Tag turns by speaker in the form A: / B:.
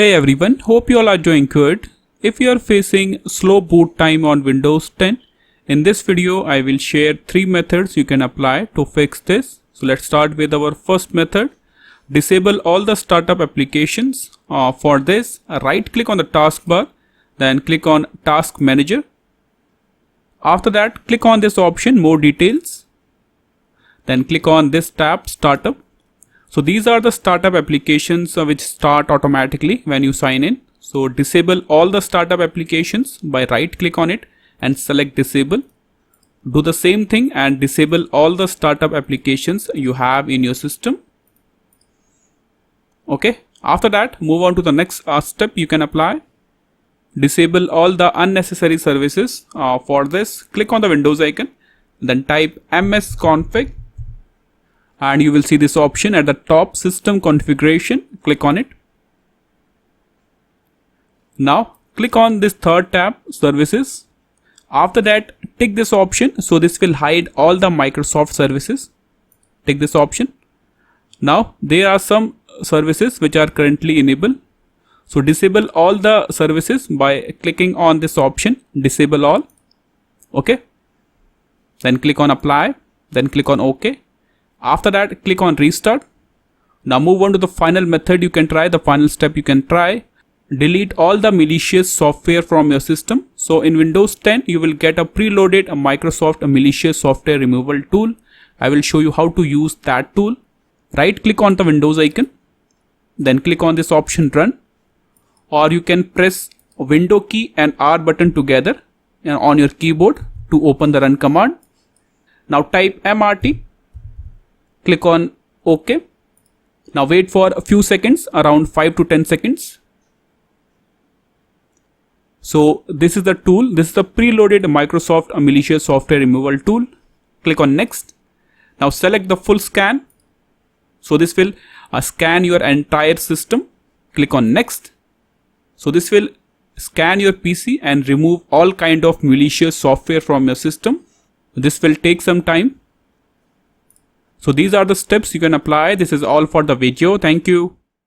A: Hey everyone, hope you all are doing good. If you are facing slow boot time on Windows 10, in this video I will share 3 methods you can apply to fix this. So let's start with our first method. Disable all the startup applications. For this, right click on the taskbar, then click on Task Manager. After that, click on this option More Details. Then click on this tab Startup. So these are the startup applications which start automatically when you sign in. So disable all the startup applications by right click on it and select disable. Do the same thing and disable all the startup applications you have in your system. Okay. After that, move on to the next step you can apply. Disable all the unnecessary services. For this, click on the Windows icon, then type msconfig. And you will see this option at the top, System Configuration. Click on it. Now click on this third tab, Services. After that, tick this option. So this will hide all the Microsoft services. Tick this option. Now there are some services which are currently enabled. So disable all the services by clicking on this option, Disable All. Okay. Then click on Apply. Then click on OK. After that, click on Restart. Now move on to the final method you can try, the final step you can try. Delete all the malicious software from your system. So in Windows 10, you will get a preloaded Microsoft malicious software removal tool. I will show you how to use that tool. Right click on the Windows icon. Then click on this option Run. Or you can press Window key and R button together on your keyboard to open the Run command. Now type MRT. Click on OK. Now wait for a few seconds, around 5 to 10 seconds. So this is the tool. This is the preloaded Microsoft malicious software removal tool. Click on Next. Now select the full scan. So this will scan your entire system. Click on Next. So this will scan your PC and remove all kind of malicious software from your system. This will take some time. So these are the steps you can apply. This is all for the video. Thank you.